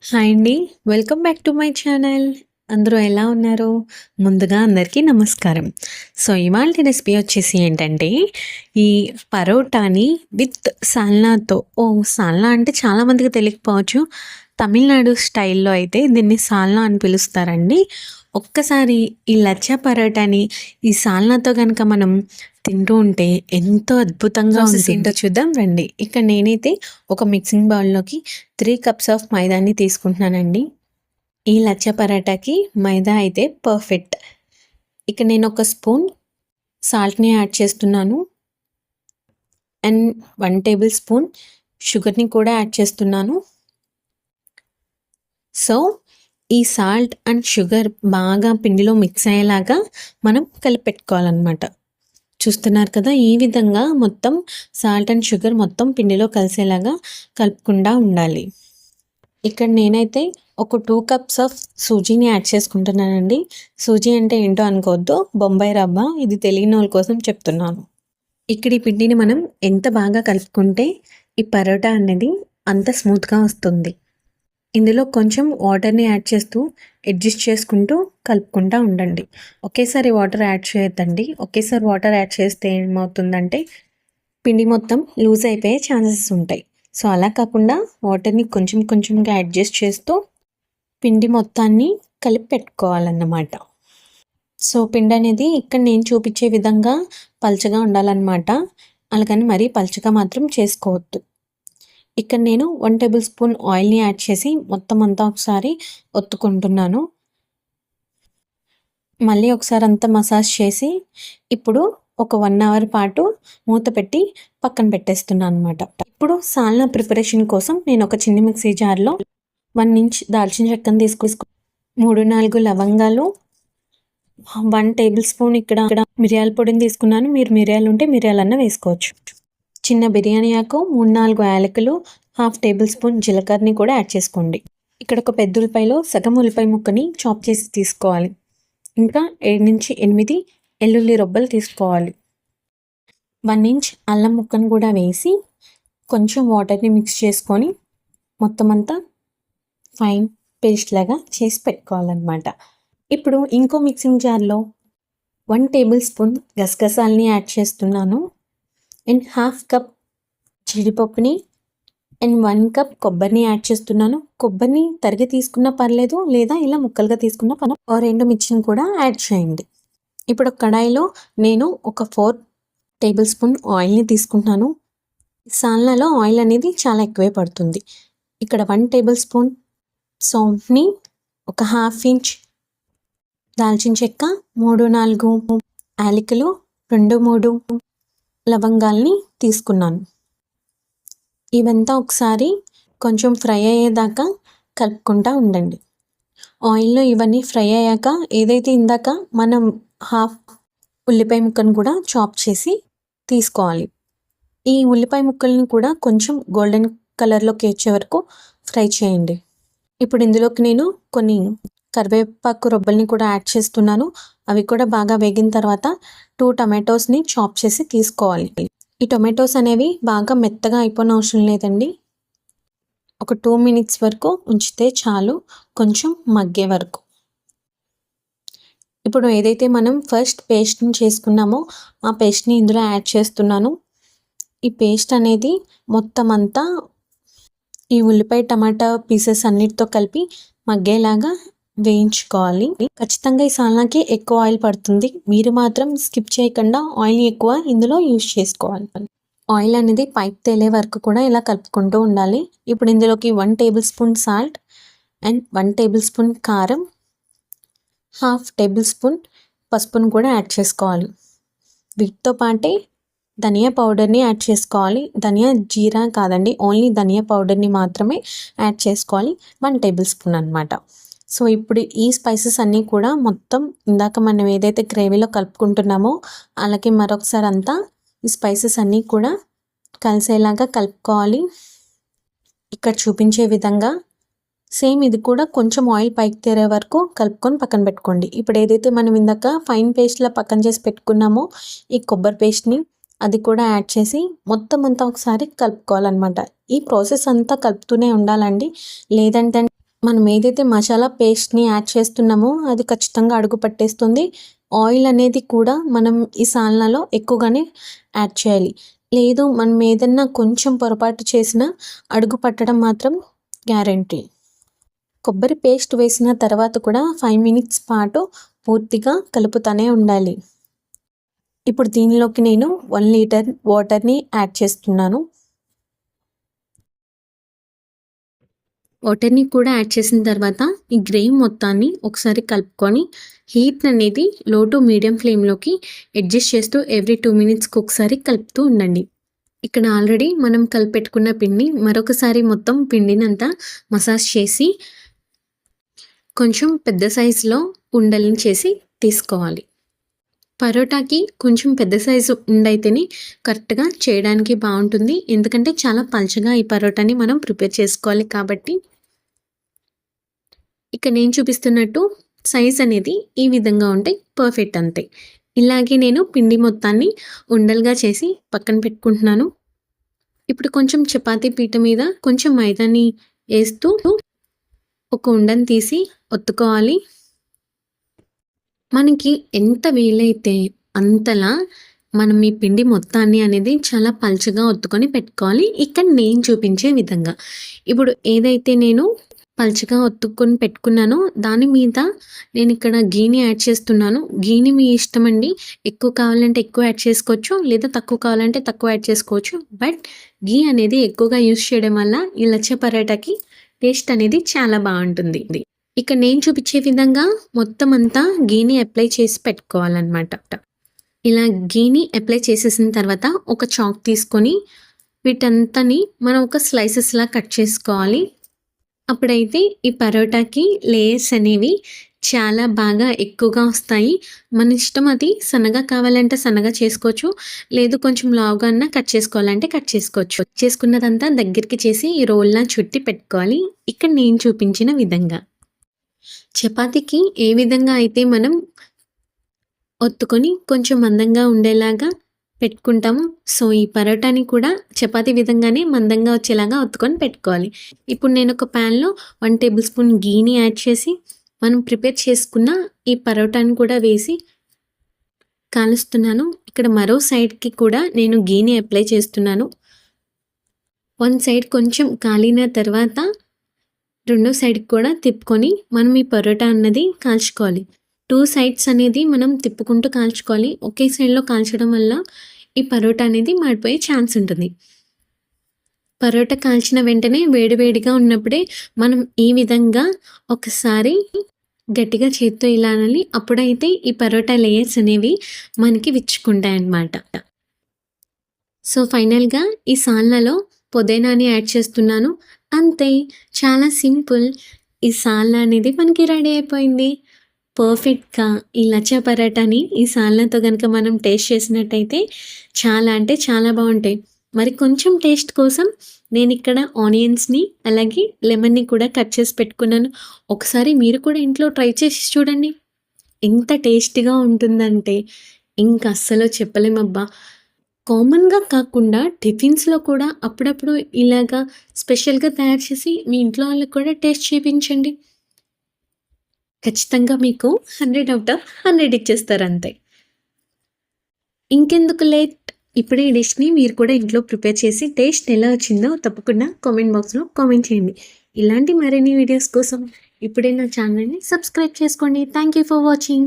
Hi అండి. Welcome back to my channel. అందరూ ఎలా ఉన్నారు? ముందుగా అందరికీ నమస్కారం. సో, ఇవాల్టి రెసిపీ వచ్చేసి ఏంటంటే, ఈ పరోటాని విత్ సాల్నాతో సాల్నా అంటే చాలామందికి తెలియకపోవచ్చు. తమిళనాడు స్టైల్‌లో అయితే దీన్ని సాల్నా అని పిలుస్తారండి. ఒక్కసారి ఈ లచ్చా పరోటాని ఈ సాల్నాతో గనక మనం తింటూ ఉంటే ఎంతో అద్భుతంగా ఏంటో చూద్దాం రండి. ఇక్కడ నేనైతే ఒక మిక్సింగ్ బౌల్‌లోకి 3 కప్స్ ఆఫ్ మైదాని తీసుకుంటున్నానండి. ఈ లచ్చా పరాటాకి మైదా అయితే పర్ఫెక్ట్. ఇక్కడ నేను ఒక స్పూన్ సాల్ట్‌ని యాడ్ చేస్తున్నాను. అండ్ 1 టేబుల్ స్పూన్ షుగర్‌ని కూడా యాడ్ చేస్తున్నాను. సో, ఈ సాల్ట్ అండ్ షుగర్ బాగా పిండిలో మిక్స్ అయ్యేలాగా మనం కలిపెట్టుకోవాలన్నమాట. చూస్తున్నారు కదా! ఈ విధంగా మొత్తం సాల్ట్ అండ్ షుగర్ మొత్తం పిండిలో కలిసేలాగా కలుపుకుంటా ఉండాలి. ఇక్కడ నేనైతే ఒక 2 కప్స్ ఆఫ్ సూజీని యాడ్ చేసుకుంటున్నానండి. సూజీ అంటే ఏంటో అనుకోవద్దు, బొంబాయి రవ్వ. ఇది తెలియనోళ్ళ కోసం చెప్తున్నాను. ఇక్కడ ఈ పిండిని మనం ఎంత బాగా కలుపుకుంటే ఈ పరోటా అనేది అంత స్మూత్‌గా వస్తుంది. ఇందులో కొంచెం వాటర్‌ని యాడ్ చేస్తూ అడ్జస్ట్ చేసుకుంటూ కలుపుకుంటా ఉండండి. ఒకేసారి వాటర్ యాడ్ చేయొద్దండి. ఒకేసారి వాటర్ యాడ్ చేస్తే ఏమవుతుందంటే పిండి మొత్తం లూజ్ అయిపోయే ఛాన్సెస్ ఉంటాయి. సో, అలా కాకుండా వాటర్‌ని కొంచెం కొంచెంగా అడ్జస్ట్ చేస్తూ పిండి మొత్తాన్ని కలిపి పెట్టుకోవాలన్నమాట. సో, పిండి అనేది ఇక్కడ నేను చూపించే విధంగా పల్చగా ఉండాలన్నమాట. అలాగని మరీ పల్చగా మాత్రం చేసుకోవద్దు. ఇక్కడ నేను 1 టేబుల్ స్పూన్ ఆయిల్‌ని యాడ్ చేసి మొత్తం అంతా ఒకసారి ఒత్తుకుంటున్నాను. మళ్ళీ ఒకసారి అంతా మసాజ్ చేసి ఇప్పుడు ఒక 1 అవర్ పాటు మూత పెట్టి పక్కన పెట్టేస్తున్నాను అనమాట. ఇప్పుడు సాల్నా ప్రిపరేషన్ కోసం నేను ఒక చిన్న మిక్సీ జార్‌లో 1 ఇంచ్ దాల్చిన చెక్కని 3, 4 లవంగాలు, 1 టేబుల్ స్పూన్ ఇక్కడ మిరియాల పొడిని తీసుకున్నాను. మీరు మిరియాలు ఉంటే మిరియాలన్నా వేసుకోవచ్చు. చిన్న బిర్యానీ ఆకు, 3, 4 యాలకులు, హాఫ్ టేబుల్ స్పూన్ జీలకర్రని కూడా యాడ్ చేసుకోండి. ఇక్కడ ఒక పెద్ద ఉల్లిపాయలో సగం ఉల్లిపాయ ముక్కని చాప్ చేసి తీసుకోవాలి. ఇంకా 7-8 వెల్లుల్లి రొబ్బలు తీసుకోవాలి. 1 ఇంచ్ అల్లం ముక్కను కూడా వేసి కొంచెం వాటర్ని మిక్స్ చేసుకొని మొత్తం అంతా ఫైన్ పేస్ట్ లాగా చేసి పెట్టుకోవాలన్నమాట. ఇప్పుడు ఇంకో మిక్సింగ్ జార్లో 1 టేబుల్ స్పూన్ గసగసాలని యాడ్ చేస్తున్నాను. అండ్ హాఫ్ కప్ జీడిపప్పుని అండ్ 1 కప్ కొబ్బరిని యాడ్ చేస్తున్నాను. కొబ్బరిని తరిగి తీసుకున్నా పర్లేదు, లేదా ఇలా ముక్కలుగా తీసుకున్నా పర్లేదు. ఓ 2 మిర్చిని కూడా యాడ్ చేయండి. ఇప్పుడు కడాయిలో నేను ఒక 4 టేబుల్ స్పూన్ ఆయిల్‌ని తీసుకుంటున్నాను. సాల్నాలో ఆయిల్ అనేది చాలా ఎక్కువే పడుతుంది. ఇక్కడ 1 టేబుల్ స్పూన్ సోంపుని, ఒక హాఫ్ ఇంచ్ దాల్చిన చెక్క, 3, 4 యాలకులు, 2, 3 లవంగాల్ని తీసుకున్నాను. ఇవంతా ఒకసారి కొంచెం ఫ్రై అయ్యేదాకా కలుపుకుంటా ఉండండి. ఆయిల్‌లో ఇవన్నీ ఫ్రై అయ్యాక ఏదైతే ఇందాక మనం హాఫ్ ఉల్లిపాయ ముక్కను కూడా చాప్ చేసి తీసుకోవాలి. ఈ ఉల్లిపాయ ముక్కల్ని కూడా కొంచెం గోల్డెన్ కలర్‌లోకి వచ్చే వరకు ఫ్రై చేయండి. ఇప్పుడు ఇందులోకి నేను కొన్ని కరివేపాకు రొబ్బల్ని కూడా యాడ్ చేస్తున్నాను. అవి కూడా బాగా వేగిన తర్వాత 2 టమాటోస్‌ని చాప్ చేసి తీసుకోవాలి. ఈ టొమాటోస్ అనేవి బాగా మెత్తగా అయిపోనవసరం లేదండి. ఒక 2 మినిట్స్ వరకు ఉంచితే చాలు, కొంచెం మగ్గే వరకు. ఇప్పుడు ఏదైతే మనం ఫస్ట్ పేస్ట్‌ని చేసుకున్నామో ఆ పేస్ట్‌ని ఇందులో యాడ్ చేస్తున్నాను. ఈ పేస్ట్ అనేది మొత్తం అంతా ఈ ఉల్లిపాయ టమాటా పీసెస్ అన్నిటితో కలిపి మగ్గేలాగా వేయించుకోవాలి. ఖచ్చితంగా ఈ సాల్నాకి ఎక్కువ ఆయిల్ పడుతుంది. మీరు మాత్రం స్కిప్ చేయకుండా ఆయిల్‌ని ఎక్కువ ఇందులో యూజ్ చేసుకోవాలి. ఆయిల్ అనేది పైకి తేలే వరకు కూడా ఇలా కలుపుకుంటూ ఉండాలి. ఇప్పుడు ఇందులోకి 1 table spoon salt and 1 table spoon కారం, హాఫ్ టేబుల్ స్పూన్ పసుపును కూడా యాడ్ చేసుకోవాలి. వీటితో పాటే ధనియా పౌడర్‌ని యాడ్ చేసుకోవాలి. ధనియా జీరా కాదండి, ఓన్లీ ధనియా పౌడర్‌ని మాత్రమే యాడ్ చేసుకోవాలి. 1 టేబుల్ స్పూన్ అనమాట. సో, ఇప్పుడు ఈ స్పైసెస్ అన్నీ కూడా మొత్తం ఇందాక మనం ఏదైతే గ్రేవీలో కలుపుకుంటున్నామో అలాగే మరొకసారి అంతా ఈ స్పైసెస్ అన్నీ కూడా కలిసేలాగా కలుపుకోవాలి. ఇక్కడ చూపించే విధంగా సేమ్ ఇది కూడా కొంచెం ఆయిల్ పైకి తేరే వరకు కలుపుకొని పక్కన పెట్టుకోండి. ఇప్పుడు ఏదైతే మనం ఇందాక ఫైన్ పేస్ట్‌లా పక్కన చేసి పెట్టుకున్నామో ఈ కొబ్బరి పేస్ట్‌ని అది కూడా యాడ్ చేసి మొత్తం అంతా ఒకసారి కలుపుకోవాలన్నమాట. ఈ ప్రాసెస్ అంతా కలుపుతూనే ఉండాలండి. లేదంటే మనం ఏదైతే మసాలా పేస్ట్‌ని యాడ్ చేస్తున్నామో అది ఖచ్చితంగా అడుగు పట్టేస్తుంది. ఆయిల్ అనేది కూడా మనం ఈ సాల్నాలో ఎక్కువగానే యాడ్ చేయాలి. లేదు మనం ఏదన్నా కొంచెం పొరపాటు చేసినా అడుగు పట్టడం మాత్రం గ్యారంటీ. కొబ్బరి పేస్ట్ వేసిన తర్వాత కూడా 5 మినిట్స్ పాటు పూర్తిగా కలుపుతూనే ఉండాలి. ఇప్పుడు దీనిలోకి నేను 1 లీటర్ వాటర్‌ని యాడ్ చేస్తున్నాను. వాటర్‌ని కూడా యాడ్ చేసిన తర్వాత ఈ గ్రేవీ మొత్తాన్ని ఒకసారి కలుపుకొని హీట్ అనేది లో టు మీడియం ఫ్లేమ్‌లోకి అడ్జస్ట్ చేస్తూ ఎవ్రీ 2 మినిట్స్‌కి ఒకసారి కలుపుతూ ఉండండి. ఇక్కడ ఆల్రెడీ మనం కలిపెట్టుకున్న పిండి మరొకసారి మొత్తం పిండినంతా మసాజ్ చేసి కొంచెం పెద్ద సైజులో ఉండల్ని చేసి తీసుకోవాలి. పరోటాకి కొంచెం పెద్ద సైజు ఉండైతేనే కరెక్ట్‌గా చేయడానికి బావుంటుంది. ఎందుకంటే చాలా పల్చగా ఈ పరోటాని మనం ప్రిపేర్ చేసుకోవాలి కాబట్టి. ఇక నేను చూపిస్తున్నట్టు సైజ్ అనేది ఈ విధంగా ఉంటే పర్ఫెక్ట్ అంతే. ఇలాగే నేను పిండి మొత్తాన్ని ఉండలుగా చేసి పక్కన పెట్టుకుంటున్నాను. ఇప్పుడు కొంచెం చపాతీ పీట మీద కొంచెం మైదాని ఏస్తూ ఒక ఉండని తీసి ఒత్తుకోవాలి. మనకి ఎంత వీలైతే అంతలా మనం ఈ పిండి మొత్తాన్ని అనేది చాలా పల్చగా ఒత్తుకొని పెట్టుకోవాలి. ఇక్కడ నేను చూపించే విధంగా. ఇప్పుడు ఏదైతే నేను పల్చగా ఒత్తుకొని పెట్టుకున్నానో దాని మీద నేనిక్కడ గీని యాడ్ చేస్తున్నాను. గీని మీ ఇష్టమండి. ఎక్కువ కావాలంటే ఎక్కువ యాడ్ చేసుకోవచ్చు. లేదా తక్కువ కావాలంటే తక్కువ యాడ్ చేసుకోవచ్చు. బట్ ఘీ అనేది ఎక్కువగా యూజ్ చేయడం వల్ల ఈ లచ్చ పరాటాకి టేస్ట్ అనేది చాలా బావుంటుంది. ఇక నేను చూపించే విధంగా మొత్తం అంతా గీని అప్లై చేసి పెట్టుకోవాలన్నమాట. ఇలా గీని అప్లై చేసేసిన తర్వాత ఒక చాక్ తీసుకొని వీటంతాని మనం ఒక స్లైసెస్‌లా కట్ చేసుకోవాలి. అప్పుడైతే ఈ పరోటాకి లేయర్స్ అనేవి చాలా బాగా ఎక్కువగా వస్తాయి. మన ఇష్టం అది సన్నగా కావాలంటే సన్నగా చేసుకోవచ్చు. లేదు కొంచెం లావుగా అన్నా కట్ చేసుకోవాలంటే కట్ చేసుకోవచ్చు. చేసుకున్నదంతా దగ్గరికి చేసి ఈ రోల్‌లా చుట్టి పెట్టుకోవాలి. ఇక్కడ నేను చూపించిన విధంగా. చపాతీకి ఏ విధంగా అయితే మనం ఒత్తుకొని కొంచెం మందంగా ఉండేలాగా పెట్టుకుంటాము. సో, ఈ పరోటాని కూడా చపాతీ విధంగానే మందంగా వచ్చేలాగా ఒత్తుకొని పెట్టుకోవాలి. ఇప్పుడు నేను ఒక ప్యాన్‌లో 1 టేబుల్ స్పూన్ ఘీని యాడ్ చేసి మనం ప్రిపేర్ చేసుకున్న ఈ పరోటాని కూడా వేసి కాలుస్తున్నాను. ఇక్కడ మరో సైడ్‌కి కూడా నేను ఘీని అప్లై చేస్తున్నాను. వన్ సైడ్ కొంచెం కాలిన తర్వాత రెండో సైడ్‌కి కూడా తిప్పుకొని మనం ఈ పరోటా అన్నది కాల్చుకోవాలి. 2 సైడ్స్ అనేది మనం తిప్పుకుంటూ కాల్చుకోవాలి. ఒకే సైడ్‌లో కాల్చడం వల్ల ఈ పరోటా అనేది మాడిపోయే ఛాన్స్ ఉంటుంది. పరోటా కాల్చిన వెంటనే వేడివేడిగా ఉన్నప్పుడే మనం ఈ విధంగా ఒకసారి గట్టిగా చేత్తో ఇలా అనాలి. అప్పుడైతే ఈ పరోటా లేయర్స్ అనేవి మనకి విచ్చుకుంటాయన్నమాట. సో, ఫైనల్‌గా ఈ సాల్నాలో పుదీనాని యాడ్ చేస్తున్నాను. అంతే, చాలా సింపుల్. ఈ సాల్నా అనేది మనకి రెడీ అయిపోయింది. పర్ఫెక్ట్‌గా ఈ లచ్చా పరాటాని ఈ సాల్నాతో గనుక మనం టేస్ట్ చేసినట్టయితే చాలా అంటే చాలా బావుంటాయి. మరి కొంచెం టేస్ట్ కోసం నేనిక్కడ ఆనియన్స్‌ని అలాగే లెమన్‌ని కూడా కట్ చేసి పెట్టుకున్నాను. ఒకసారి మీరు కూడా ఇంట్లో ట్రై చేసి చూడండి. ఎంత టేస్టీగా ఉంటుందంటే ఇంక అస్సలు చెప్పలేమబ్బా! కామన్‌గా కాకుండా టిఫిన్స్‌లో కూడా అప్పుడప్పుడు ఇలాగా స్పెషల్‌గా తయారు చేసి మీ ఇంట్లో వాళ్ళకి కూడా టేస్ట్ చేపించండి. ఖచ్చితంగా మీకు 100 ఔట్ ఆఫ్ 100 ఇచ్చేస్తారంతే. ఇంకెందుకు లేట్, ఇప్పుడే ఈ డిష్‌ని మీరు కూడా ఇంట్లో ప్రిపేర్ చేసి టేస్ట్ ఎలా వచ్చిందో తప్పకుండా కామెంట్ బాక్స్‌లో కామెంట్ చేయండి. ఇలాంటి మరిన్ని వీడియోస్ కోసం ఇప్పుడే నా ఛానల్‌ని సబ్స్క్రైబ్ చేసుకోండి. Thank you for watching.